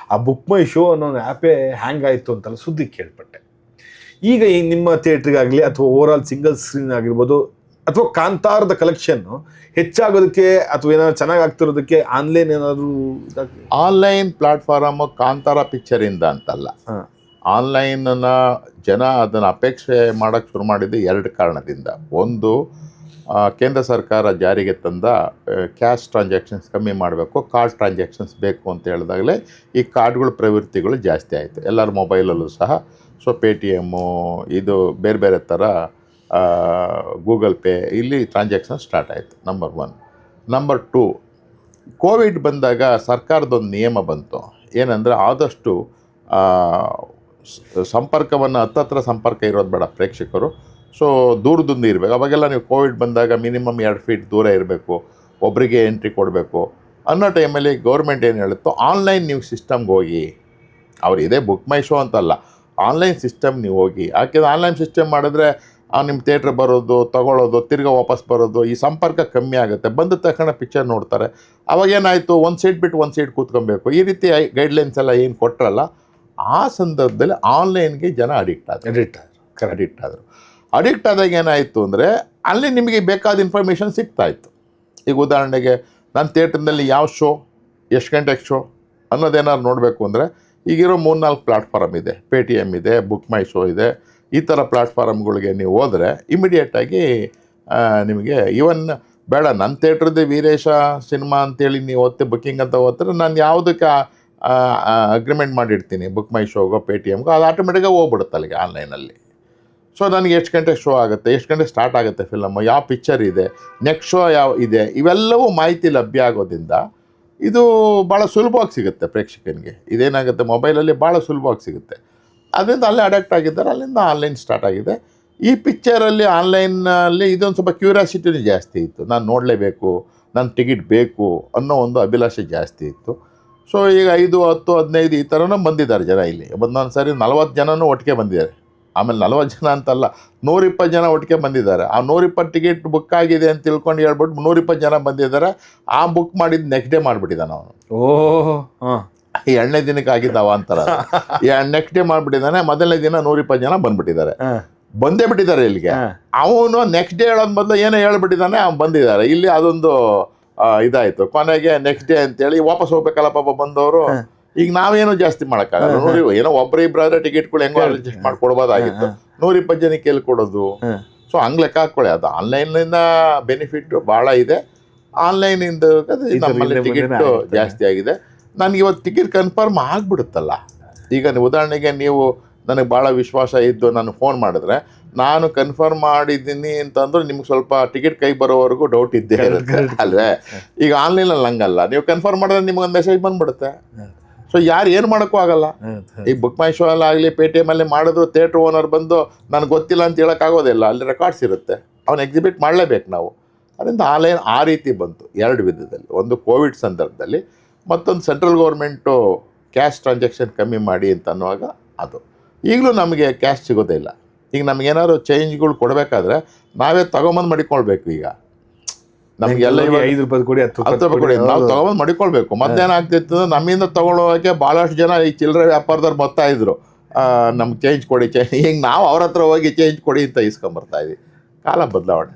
ಆ ಬುಕ್ ಮೈ ಶೋ ಅನ್ನೋ ಒಂದು ಆ್ಯಪೇ ಹ್ಯಾಂಗ್ ಆಯಿತು ಅಂತೆಲ್ಲ ಸುದ್ದಿ ಕೇಳ್ಪಟ್ಟೆ. ಈಗ ಈ ನಿಮ್ಮ ಥಿಯೇಟ್ರಿಗಾಗಲಿ ಅಥವಾ ಓವರ್ ಆಲ್ ಸಿಂಗಲ್ ಸ್ಕ್ರೀನ್ ಆಗಿರ್ಬೋದು ಅಥವಾ ಕಾಂತಾರದ ಕಲೆಕ್ಷನ್ನು ಹೆಚ್ಚಾಗೋದಕ್ಕೆ ಅಥವಾ ಏನಾದ್ರು ಚೆನ್ನಾಗಿ ಆಗ್ತಿರೋದಕ್ಕೆ ಆನ್ಲೈನ್ ಏನಾದರೂ ಆನ್ಲೈನ್ ಪ್ಲಾಟ್ಫಾರಮ್ ಕಾಂತಾರ ಪಿಕ್ಚರಿಂದ ಅಂತಲ್ಲ, ಆನ್ಲೈನನ್ನು ಜನ ಅದನ್ನು ಅಪೇಕ್ಷೆ ಮಾಡೋಕ್ಕೆ ಶುರು ಮಾಡಿದ್ದು 2 ಕಾರಣದಿಂದ. ಒಂದು, ಕೇಂದ್ರ ಸರ್ಕಾರ ಜಾರಿಗೆ ತಂದ ಕ್ಯಾಶ್ ಟ್ರಾನ್ಸಾಕ್ಷನ್ಸ್ ಕಮ್ಮಿ ಮಾಡಬೇಕು, ಕಾರ್ಡ್ ಟ್ರಾನ್ಸಾಕ್ಷನ್ಸ್ ಬೇಕು ಅಂತ ಹೇಳಿದಾಗಲೇ ಈ ಕಾರ್ಡ್ಗಳ ಪ್ರವೃತ್ತಿಗಳು ಜಾಸ್ತಿ ಆಯಿತು ಎಲ್ಲರ ಮೊಬೈಲಲ್ಲೂ ಸಹ. ಸೊ ಪೇಟಿಎಮ್ಮು ಇದು ಬೇರೆ ಬೇರೆ ಥರ ಗೂಗಲ್ ಪೇ ಇಲ್ಲಿ ಟ್ರಾನ್ಸಾಕ್ಷನ್ ಸ್ಟಾರ್ಟ್ ಆಯಿತು. ನಂಬರ್ 1. ನಂಬರ್ 2, ಕೋವಿಡ್ ಬಂದಾಗ ಸರ್ಕಾರದೊಂದು ನಿಯಮ ಬಂತು, ಏನಂದರೆ ಆದಷ್ಟು ಸಂಪರ್ಕವನ್ನು ಹತ್ತತ್ರ ಸಂಪರ್ಕ ಇರೋದು ಬೇಡ ಪ್ರೇಕ್ಷಕರು, ಸೊ ದೂರದಿಂದ ಇರಬೇಕು. ಅವಾಗೆಲ್ಲ ನೀವು ಕೋವಿಡ್ ಬಂದಾಗ ಮಿನಿಮಮ್ 2 ಫೀಟ್ ದೂರ ಇರಬೇಕು, ಒಬ್ಬರಿಗೆ ಎಂಟ್ರಿ ಕೊಡಬೇಕು ಅನ್ನೋ ಟೈಮಲ್ಲಿ ಗೌರ್ಮೆಂಟ್ ಏನು ಹೇಳುತ್ತೋ ಆನ್ಲೈನ್ ನೀವು ಸಿಸ್ಟಮ್ಗೆ ಹೋಗಿ, ಅವ್ರು ಇದೇ ಬುಕ್ ಮೈ ಶೋ ಅಂತಲ್ಲ, ಆನ್ಲೈನ್ ಸಿಸ್ಟಮ್ ನೀವು ಹೋಗಿ. ಯಾಕೆಂದರೆ ಆನ್ಲೈನ್ ಸಿಸ್ಟಮ್ ಮಾಡಿದ್ರೆ ನಿಮ್ಮ ಥಿಯೇಟ್ರ್ ಬರೋದು, ತೊಗೊಳ್ಳೋದು, ತಿರ್ಗಾ ವಾಪಸ್ ಬರೋದು, ಈ ಸಂಪರ್ಕ ಕಮ್ಮಿ ಆಗುತ್ತೆ. ಬಂದ ತಕ್ಷಣ ಪಿಕ್ಚರ್ ನೋಡ್ತಾರೆ. ಅವಾಗೇನಾಯಿತು, ಒಂದು ಸೀಟ್ ಬಿಟ್ಟು ಒಂದು ಸೀಟ್ ಕೂತ್ಕೊಬೇಕು, ಈ ರೀತಿ ಗೈಡ್ಲೈನ್ಸ್ ಎಲ್ಲ ಏನು ಕೊಟ್ಟರಲ್ಲ, ಆ ಸಂದರ್ಭದಲ್ಲಿ ಆನ್ಲೈನ್ಗೆ ಜನ ಅಡಿಕ್ಟ್ ಆದರು. ಅಡಿಕ್ಟ್ ಆದಾಗ ಏನಾಯಿತು ಅಂದರೆ ಅಲ್ಲಿ ನಿಮಗೆ ಬೇಕಾದ ಇನ್ಫಾರ್ಮೇಷನ್ ಸಿಗ್ತಾಯಿತ್ತು. ಈಗ ಉದಾಹರಣೆಗೆ ನನ್ನ ಥಿಯೇಟ್ರ್ನಲ್ಲಿ ಯಾವ ಶೋ, ಎಷ್ಟು ಗಂಟೆಗೆ ಶೋ ಅನ್ನೋದೇನಾದ್ರು ನೋಡಬೇಕು ಅಂದರೆ ಈಗಿರೋ 3-4 ಪ್ಲಾಟ್ಫಾರಮ್ ಇದೆ. ಪೇಟಿಎಮ್ ಇದೆ, ಬುಕ್ ಮೈ ಶೋ ಇದೆ. ಈ ಥರ ಪ್ಲಾಟ್ಫಾರಮ್ಗಳಿಗೆ ನೀವು ಹೋದರೆ ಇಮಿಡಿಯೇಟಾಗಿ ನಿಮಗೆ ಈವನ್ ಬೇಡ ನನ್ನ ಥಿಯೇಟ್ರದ್ದು ವೀರೇಶ ಸಿನಿಮಾ ಅಂತೇಳಿ ನೀವು ಬುಕ್ಕಿಂಗ್ ಅಂತ ಹೋದ್ರೆ ನಾನು ಯಾವುದಕ್ಕೆ ಅಗ್ರಿಮೆಂಟ್ ಮಾಡಿರ್ತೀನಿ ಬುಕ್ ಮೈ ಶೋಗೋ ಪೇಟಿಎಮ್ಗೋ, ಅದು ಆಟೋಮೆಟಿಕಾಗಿ ಹೋಗ್ಬಿಡುತ್ತೆ ಅಲ್ಲಿಗೆ ಆನ್ಲೈನಲ್ಲಿ. ಸೊ ನನಗೆ ಎಷ್ಟು ಗಂಟೆಗೆ ಶೋ ಆಗುತ್ತೆ, ಎಷ್ಟು ಗಂಟೆಗೆ ಸ್ಟಾರ್ಟ್ ಆಗುತ್ತೆ ಫಿಲಮು, ಯಾವ ಪಿಕ್ಚರ್ ಇದೆ, ನೆಕ್ಸ್ಟ್ ಶೋ ಯಾವ ಇದೆ, ಇವೆಲ್ಲವೂ ಮಾಹಿತಿ ಲಭ್ಯ ಆಗೋದ್ರಿಂದ ಇದು ಭಾಳ ಸುಲಭವಾಗಿ ಸಿಗುತ್ತೆ ಪ್ರೇಕ್ಷಕನಿಗೆ. ಇದೇನಾಗುತ್ತೆ, ಮೊಬೈಲಲ್ಲಿ ಭಾಳ ಸುಲಭವಾಗಿ ಸಿಗುತ್ತೆ. ಅದರಿಂದ ಅಲ್ಲೇ ಅಡಾಕ್ಟ್ ಆಗಿದ್ದಾರೆ, ಅಲ್ಲಿಂದ ಆನ್ಲೈನ್ ಸ್ಟಾರ್ಟ್ ಆಗಿದೆ. ಈ ಪಿಕ್ಚರಲ್ಲಿ ಆನ್ಲೈನಲ್ಲಿ ಇದೊಂದು ಸ್ವಲ್ಪ ಕ್ಯೂರಿಯಾಸಿಟಿನೂ ಜಾಸ್ತಿ ಇತ್ತು, ನಾನು ನೋಡಲೇಬೇಕು, ನನ್ನ ಟಿಕೆಟ್ ಬೇಕು ಅನ್ನೋ ಒಂದು ಅಭಿಲಾಷೆ ಜಾಸ್ತಿ ಇತ್ತು. ಸೊ ಈಗ 5, 10, 15 ಈ ಥರನೂ ಬಂದಿದ್ದಾರೆ ಜನ. ಇಲ್ಲಿ ಒಂದೊಂದು ಸಾರಿ 40 ಜನನೂ ಒಟ್ಟಿಗೆ ಬಂದಿದ್ದಾರೆ. ಆಮೇಲೆ 40 ಜನ ಅಂತಲ್ಲ, 120 ಜನ ಒಟ್ಟಿಗೆ ಬಂದಿದ್ದಾರೆ. ಆ 120 ಟಿಕೆಟ್ ಬುಕ್ ಆಗಿದೆ ಅಂತ ತಿಳ್ಕೊಂಡು ಹೇಳ್ಬಿಟ್ಟು 120 ಜನ ಬಂದಿದ್ದಾರೆ. ಆ ಬುಕ್ ಮಾಡಿದ್ದು ನೆಕ್ಸ್ಟ್ ಡೇ ಮಾಡಿಬಿಟ್ಟಿದ್ದಾನೆ ಅವನು. ಈ 2ನೇ ದಿನಕ್ಕೆ ಆಗಿದ್ದಾವ ಅಂತಾರ, ಈ ನೆಕ್ಸ್ಟ್ ಡೇ ಮಾಡಿಬಿಟ್ಟಿದ್ದಾನೆ. ಮೊದಲನೇ ದಿನ 120 ಜನ ಬಂದುಬಿಟ್ಟಿದ್ದಾರೆ, ಬಂದೇ ಬಿಟ್ಟಿದ್ದಾರೆ ಇಲ್ಲಿಗೆ. ಅವನು ನೆಕ್ಸ್ಟ್ ಡೇ ಹೇಳೋದು ಬದಲು ಏನೋ ಹೇಳ್ಬಿಟ್ಟಿದ್ದಾನೆ, ಅವ್ನು ಬಂದಿದ್ದಾರೆ ಇಲ್ಲಿ. ಅದೊಂದು ಇದಾಯಿತು. ಕೊನೆಗೆ ನೆಕ್ಸ್ಟ್ ಡೇ ಅಂತೇಳಿ ವಾಪಸ್ ಹೋಗ್ಬೇಕಲ್ಲ ಪಾಪ ಬಂದವರು. ಈಗ ನಾವೇನು ಜಾಸ್ತಿ ಮಾಡೋಕ್ಕಾಗಲ್ಲ. ಏನೋ ಒಬ್ಬರಿಬ್ಬರಾದ್ರೆ ಟಿಕೆಟ್ಗಳು ಹೆಂಗೋ ಅಡ್ಜಸ್ಟ್ ಮಾಡಿಕೊಡ್ಬೋದಾಗಿತ್ತು, 120 ಜನಕ್ಕೆ ಎಲ್ಲಿ ಕೊಡೋದು? ಸೊ ಹಂಗೆ ಲೆಕ್ಕ ಹಾಕ್ಕೊಳ್ಳಿ. ಅದು ಆನ್ಲೈನಿಂದ ಬೆನಿಫಿಟ್ಟು ಭಾಳ ಇದೆ. ಆನ್ಲೈನಿಂದ ನಮ್ಮಲ್ಲಿ ಟಿಕೆಟು ಜಾಸ್ತಿ ಆಗಿದೆ. ನನಗೆ ಇವತ್ತು ಟಿಕೆಟ್ ಕನ್ಫರ್ಮ್ ಆಗಿಬಿಡುತ್ತಲ್ಲ. ಈಗ ಉದಾಹರಣೆಗೆ ನೀವು ನನಗೆ ಭಾಳ ವಿಶ್ವಾಸ ಇದ್ದು ನಾನು ಫೋನ್ ಮಾಡಿದ್ರೆ ನಾನು ಕನ್ಫರ್ಮ್ ಮಾಡಿದ್ದೀನಿ ಅಂತಂದ್ರೆ ನಿಮ್ಗೆ ಸ್ವಲ್ಪ ಟಿಕೆಟ್ ಕೈ ಬರೋವರೆಗೂ ಡೌಟ್ ಇದ್ದೇ ಇರುತ್ತೆ ಅಲ್ವೇ. ಈಗ ಆನ್ಲೈನಲ್ಲಿ ಹಂಗಲ್ಲ, ನೀವು ಕನ್ಫರ್ಮ್ ಮಾಡಿದ್ರೆ ನಿಮ್ಗೊಂದು ಮೆಸೇಜ್ ಬಂದುಬಿಡುತ್ತೆ. ಸೊ ಯಾರು ಏನು ಮಾಡೋಕ್ಕೂ ಆಗಲ್ಲ. ಈ ಬುಕ್ ಮೈ ಶೋ ಎಲ್ಲ ಆಗಲಿ ಪೇಟಿಎಮ್ಮಲ್ಲಿ ಮಾಡಿದ್ರು ಥಿಯೇಟ್ರ್ ಓನರ್ ಬಂದು ನನಗೆ ಗೊತ್ತಿಲ್ಲ ಅಂತ ಹೇಳೋಕ್ಕಾಗೋದಿಲ್ಲ, ಅಲ್ಲಿ ರೆಕಾರ್ಡ್ಸ್ ಇರುತ್ತೆ, ಅವನು ಎಕ್ಸಿಬಿಟ್ ಮಾಡಲೇಬೇಕು ನಾವು. ಅದರಿಂದ ಆನ್ಲೈನ್ ಆ ರೀತಿ ಬಂತು 2 ವಿಧದಲ್ಲಿ. ಒಂದು ಕೋವಿಡ್ ಸಂದರ್ಭದಲ್ಲಿ, ಮತ್ತೊಂದು ಸೆಂಟ್ರಲ್ ಗೌರ್ಮೆಂಟು ಕ್ಯಾಶ್ ಟ್ರಾನ್ಸಾಕ್ಷನ್ ಕಮ್ಮಿ ಮಾಡಿ ಅಂತ ಅನ್ನುವಾಗ ಅದು. ಈಗಲೂ ನಮಗೆ ಕ್ಯಾಶ್ ಸಿಗೋದೇ ಇಲ್ಲ. ಈಗ ನಮಗೇನಾದ್ರು ಚೇಂಜ್ಗಳು ಕೊಡಬೇಕಾದ್ರೆ ನಾವೇ ತೊಗೊಂಬಂದು ಮಡಿಕೊಳ್ಬೇಕು. ಈಗ ನಮಗೆಲ್ಲ ₹5 ಕೊಡಿ, 10 ಕೊಡಿ, ನಾವು ತೊಗೊಂಬಂದು ಮಡಿಕೊಳ್ಬೇಕು. ಮತ್ತೇನಾಗ್ತಿತ್ತು, ನಮ್ಮಿಂದ ತೊಗೊಳ್ಳೋಕೆ ಭಾಳಷ್ಟು ಜನ ಈ ಚಿಲ್ಲರೆ ವ್ಯಾಪಾರದವ್ರು ಬರ್ತಾಯಿದ್ರು, ನಮ್ಗೆ ಚೇಂಜ್ ಕೊಡಿ. ಈಗ ನಾವು ಅವ್ರ ಹತ್ರ ಹೋಗಿ ಚೇಂಜ್ ಕೊಡಿ ಅಂತ ಇಸ್ಕೊಂಬರ್ತಾಯಿದ್ವಿ. ಕಾಲ ಬದಲಾವಣೆ.